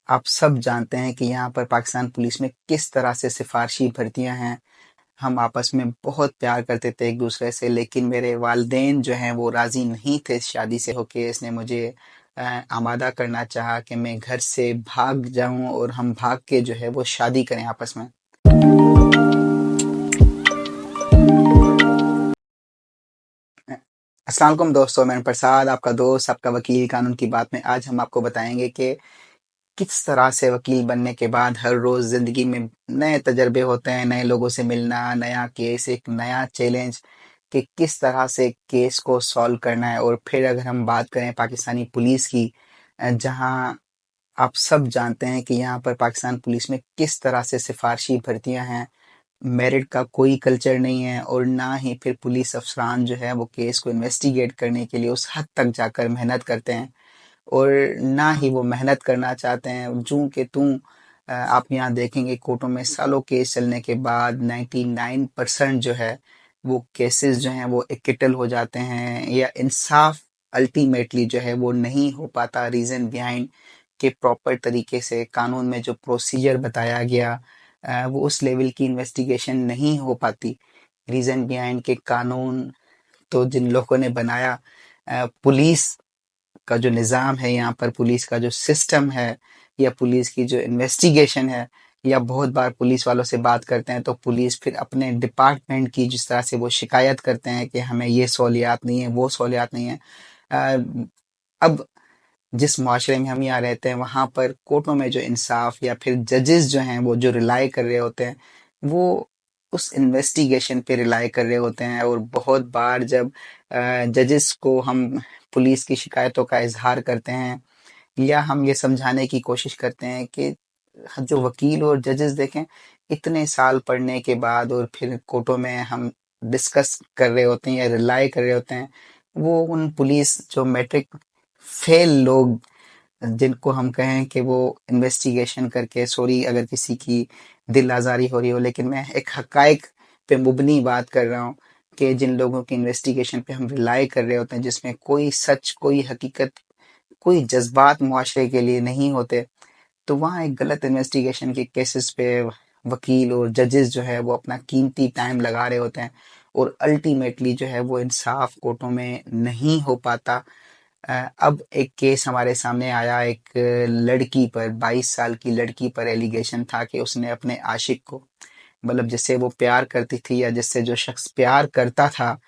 आप सब जानते हैं कि यहाँ पर पाकिस्तान पुलिस में किस तरह से सिफारशी भर्तियाँ हैं। हम आपस में बहुत प्यार करते थे एक दूसरे से, लेकिन मेरे वालिदैन जो हैं वो राज़ी नहीं थे इस शादी से होके। इसने मुझे आमादा करना चाहा कि मैं घर से भाग जाऊं और हम भाग के जो है वो शादी करें आपस में। अस्सलाम वालेकुम दोस्तों, मैं प्रसाद, आपका दोस्त, आपका वकील कानून की बात में। आज हम आपको बताएंगे कि किस तरह से वकील बनने के बाद हर रोज़ ज़िंदगी में नए तजर्बे होते हैं, नए लोगों से मिलना, नया केस, एक नया चैलेंज कि किस तरह से केस को सॉल्व करना है। और फिर अगर हम बात करें पाकिस्तानी पुलिस की, जहां आप सब जानते हैं कि यहाँ पर पाकिस्तान पुलिस में किस तरह से सिफारशी भर्तियां हैं। मेरिट का कोई कल्चर नहीं है और ना ही फिर पुलिस अफसरान जो है वो केस को इन्वेस्टिगेट करने के लिए उस हद तक जाकर मेहनत करते हैं, और ना ही वो मेहनत करना चाहते हैं। जूं के तूं आप यहाँ देखेंगे कोर्टों में सालों केस चलने के बाद 99% जो है वो केसेस जो हैं वो एक्किटल हो जाते हैं, या इंसाफ अल्टीमेटली जो है वो नहीं हो पाता। रीज़न बिहाइंड के प्रॉपर तरीके से कानून में जो प्रोसीजर बताया गया, वो उस लेवल की इन्वेस्टिगेशन नहीं हो पाती। रीज़न बिहाइंड के कानून तो जिन लोगों ने बनाया, पुलिस का जो निज़ाम है, यहाँ पर पुलिस का जो सिस्टम है, या पुलिस की जो इन्वेस्टिगेशन है, या बहुत बार पुलिस वालों से बात करते हैं तो पुलिस फिर अपने डिपार्टमेंट की जिस तरह से वो शिकायत करते हैं कि हमें ये सहूलियात नहीं है, वो सहूलियात नहीं है। अ, अब जिस माशरे में हम यहाँ रहते हैं वहाँ पर कोर्टों में जो इंसाफ या फिर जजेस जो हैं वो जो रिलाई कर रहे होते हैं, वो उस इन्वेस्टिगेशन पे रिलाई कर रहे होते हैं। और बहुत बार जब जजेस को हम पुलिस की शिकायतों का इजहार करते हैं, या हम ये समझाने की कोशिश करते हैं कि जो वकील और जजेस देखें, इतने साल पढ़ने के बाद और फिर कोर्टों में हम डिस्कस कर रहे होते हैं या रिलाई कर रहे होते हैं, वो उन पुलिस जो मैट्रिक फेल लोग, जिनको हम कहें कि वो इन्वेस्टिगेशन करके, सॉरी अगर किसी की दिल आज़ारी हो रही हो, लेकिन मैं एक हकाइक पे मुबनी बात कर रहा हूँ कि जिन लोगों की इन्वेस्टिगेशन पे हम रिलाई कर रहे होते हैं, जिसमें कोई सच, कोई हकीकत, कोई जज्बात मुआशरे के लिए नहीं होते, तो वहाँ एक गलत इन्वेस्टिगेशन के केसेस पे वकील और जजेस जो है वो अपना कीमती टाइम लगा रहे होते हैं, और अल्टीमेटली जो है वो इंसाफ कोर्टों में नहीं हो पाता। अब एक केस हमारे सामने आया, एक लड़की पर, 22 साल की लड़की पर एलिगेशन था कि उसने अपने आशिक को, मतलब जिससे वो प्यार करती थी या जिससे जो शख्स प्यार करता था,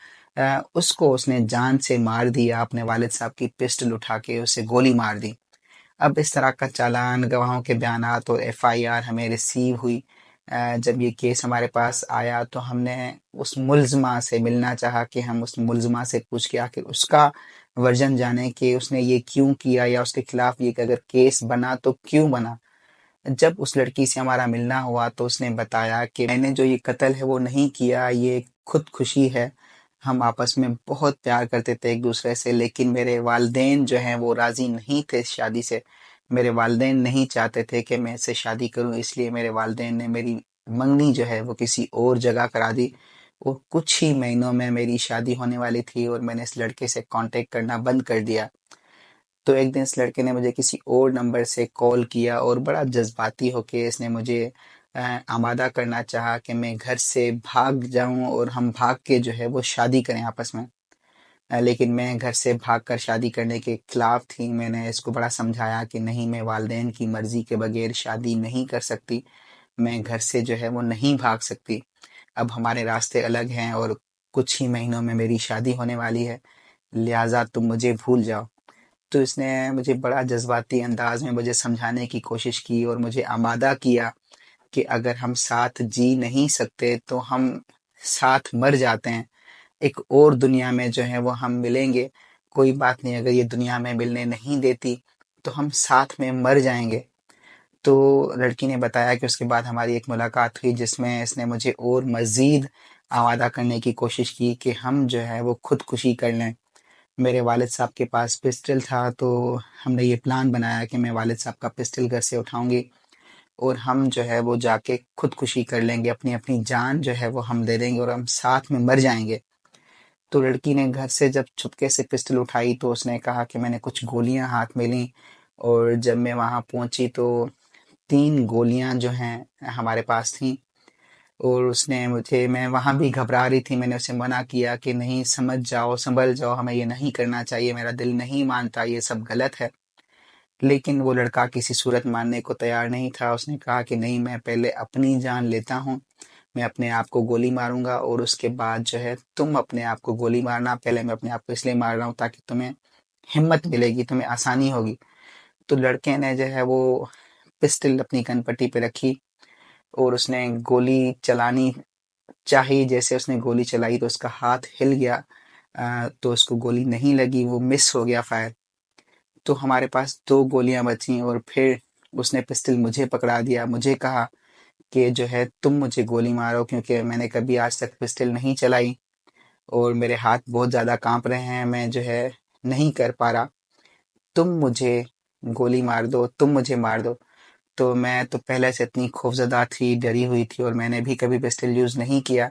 उसको उसने जान से मार दिया। अपने वालिद साहब की पिस्टल उठा के उसे गोली मार दी। अब इस तरह का चालान, गवाहों के बयानात और एफआईआर हमें रिसीव हुई। जब ये केस हमारे पास आया तो हमने उस मुल्ज़मा से मिलना चाहा कि हम उस मुल्ज़मा से पूछ के आखिर उसका वर्जन जाने कि उसने ये क्यों किया, या उसके खिलाफ ये कि अगर केस बना तो क्यों बना। जब उस लड़की से हमारा मिलना हुआ तो उसने बताया कि मैंने जो ये कत्ल है वो नहीं किया, ये खुदकुशी है। हम आपस में बहुत प्यार करते थे एक दूसरे से, लेकिन मेरे वालिदैन जो हैं वो राज़ी नहीं थे इस शादी से। मेरे वालिदैन नहीं चाहते थे कि मैं इससे शादी करूं, इसलिए मेरे वालिदैन ने मेरी मंगनी जो है वो किसी और जगह करा दी। और कुछ ही महीनों में मेरी शादी होने वाली थी और मैंने इस लड़के से कांटेक्ट करना बंद कर दिया। तो एक दिन इस लड़के ने मुझे किसी और नंबर से कॉल किया और बड़ा जज्बाती होके इसने मुझे आमादा करना चाहा कि मैं घर से भाग जाऊं और हम भाग के जो है वो शादी करें आपस में। लेकिन मैं घर से भागकर शादी करने के खिलाफ थी। मैंने इसको बड़ा समझाया कि नहीं, मैं वालिदैन की मर्जी के बगैर शादी नहीं कर सकती, मैं घर से जो है वो नहीं भाग सकती। अब हमारे रास्ते अलग हैं और कुछ ही महीनों में मेरी शादी होने वाली है, लिहाजा तुम मुझे भूल जाओ। तो इसने मुझे बड़ा जज़्बाती अंदाज़ में मुझे समझाने की कोशिश की और मुझे आमादा किया कि अगर हम साथ जी नहीं सकते तो हम साथ मर जाते हैं। एक और दुनिया में जो है वो हम मिलेंगे, कोई बात नहीं, अगर ये दुनिया में मिलने नहीं देती तो हम साथ में मर जाएँगे। तो लड़की ने बताया कि उसके बाद हमारी एक मुलाकात हुई जिसमें इसने मुझे और मज़ीद आमादा करने की कोशिश की कि हम जो है वो खुदकुशी कर लें। मेरे वालिद साहब के पास पिस्टल था, तो हमने ये प्लान बनाया कि मैं वालिद साहब का पिस्टल घर से उठाऊंगी और हम जो है वो जाके खुदकुशी कर लेंगे, अपनी अपनी जान जो है वो हम दे देंगे और हम साथ में मर जाएंगे। तो लड़की ने घर से जब चुपके से पिस्टल उठाई तो उसने कहा कि मैंने कुछ गोलियां हाथ में लीं और जब मैं वहाँ पहुंची तो 3 गोलियां जो हैं हमारे पास थीं। और उसने मुझे मैं वहाँ भी घबरा रही थी, मैंने उसे मना किया कि नहीं, समझ जाओ, संभल जाओ, हमें ये नहीं करना चाहिए, मेरा दिल नहीं मानता, ये सब गलत है। लेकिन वो लड़का किसी सूरत मानने को तैयार नहीं था। उसने कहा कि नहीं, मैं पहले अपनी जान लेता हूँ, मैं अपने आप को गोली मारूंगा और उसके बाद जो है तुम अपने आप को गोली मारना। पहले मैं अपने आप को इसलिए मार रहा हूँ ताकि तुम्हें हिम्मत मिलेगी, तुम्हें आसानी होगी। तो लड़के ने जो है वो पिस्टल अपनी कनपट्टी पे रखी और उसने गोली चलानी चाही। जैसे उसने गोली चलाई तो उसका हाथ हिल गया। तो उसको गोली नहीं लगी, वो मिस हो गया फायर। तो हमारे पास 2 गोलियां बची और फिर उसने पिस्टल मुझे पकड़ा दिया। मुझे कहा कि जो है तुम मुझे गोली मारो, क्योंकि मैंने कभी आज तक पिस्टल नहीं चलाई और मेरे हाथ बहुत ज़्यादा कांप रहे हैं, मैं जो है नहीं कर पा रहा। तुम मुझे गोली मार दो, तुम मुझे मार दो। तो मैं तो पहले से इतनी खौफज़दा थी, डरी हुई थी और मैंने भी कभी पिस्टल यूज़ नहीं किया।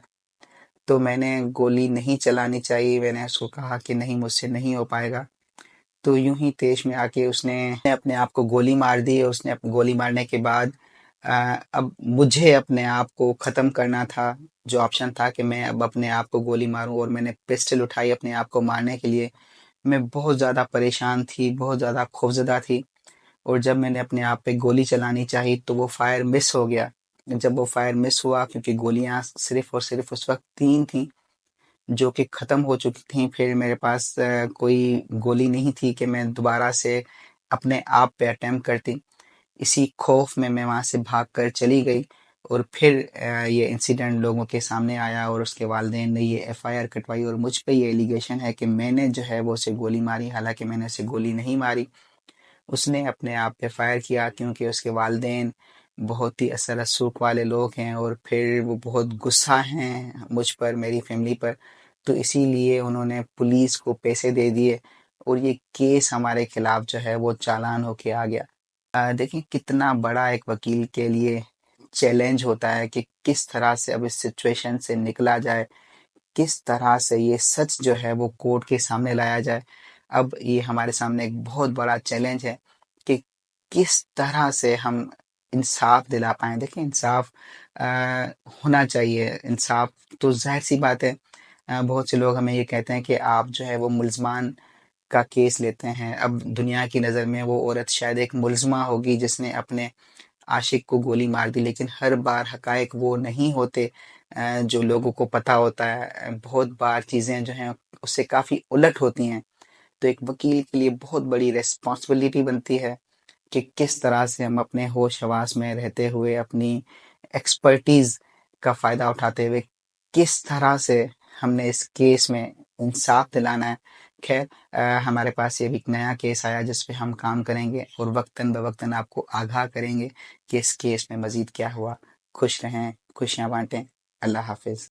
तो मैंने गोली नहीं चलानी चाहिए, मैंने उसको कहा कि नहीं, मुझसे नहीं हो पाएगा। तो यूं ही तेज में आके उसने अपने आप को गोली मार दी। और उसने गोली मारने के बाद अब मुझे अपने आप को ख़त्म करना था। जो ऑप्शन था कि मैं अब अपने आप को गोली मारूं, और मैंने पिस्टल उठाई अपने आप को मारने के लिए। मैं बहुत ज़्यादा परेशान थी, बहुत ज़्यादा खौफज़दा थी। और जब मैंने अपने आप पे गोली चलानी चाही तो वो फायर मिस हो गया। जब वो फायर मिस हुआ, क्योंकि गोलियां सिर्फ और सिर्फ उस वक्त 3 थी जो कि ख़त्म हो चुकी थी, फिर मेरे पास कोई गोली नहीं थी कि मैं दोबारा से अपने आप पे अटेम्प्ट करती। इसी खौफ में मैं वहाँ से भाग कर चली गई। और फिर ये इंसिडेंट लोगों के सामने आया और उसके वालिदैन ने ये एफआईआर कटवाई और मुझ पे ये एलिगेशन है कि मैंने जो है वो उसे गोली मारी। हालांकि मैंने उसे गोली नहीं मारी, उसने अपने आप पे फायर किया, क्योंकि उसके वालिदैन बहुत ही असर रसूख वाले लोग हैं और फिर वो बहुत गुस्सा हैं मुझ पर, मेरी फैमिली पर। तो इसीलिए उन्होंने पुलिस को पैसे दे दिए और ये केस हमारे खिलाफ जो है वो चालान होके आ गया। देखिए कितना बड़ा एक वकील के लिए चैलेंज होता है कि किस तरह से अब इस सिचुएशन से निकला जाए, किस तरह से ये सच जो है वो कोर्ट के सामने लाया जाए। अब ये हमारे सामने एक बहुत बड़ा चैलेंज है कि किस तरह से हम इंसाफ दिला पाएँ। देखिए इंसाफ अ, होना चाहिए, इंसाफ तो ज़ाहिर-सी बात है। बहुत से लोग हमें ये कहते हैं कि आप जो है वो मुल्ज़मान का केस लेते हैं। अब दुनिया की नज़र में वो औरत शायद एक मुल्ज़िमा होगी जिसने अपने आशिक को गोली मार दी, लेकिन हर बार हकायक वो नहीं होते जो लोगों को पता होता है। बहुत बार चीज़ें जो हैं उससे काफ़ी उलट होती हैं। तो एक वकील के लिए बहुत बड़ी रिस्पॉन्सिबिलिटी बनती है कि किस तरह से हम अपने होश हवास में रहते हुए अपनी एक्सपर्टीज़ का फ़ायदा उठाते हुए किस तरह से हमने इस केस में इंसाफ दिलाना है। खैर, हमारे पास ये भी एक नया केस आया जिस पे हम काम करेंगे और वक्तन बवक्तन आपको आगाह करेंगे कि इस केस में मज़ीद क्या हुआ। खुश रहें, खुशियाँ बाँटें। अल्लाह हाफ़िज़।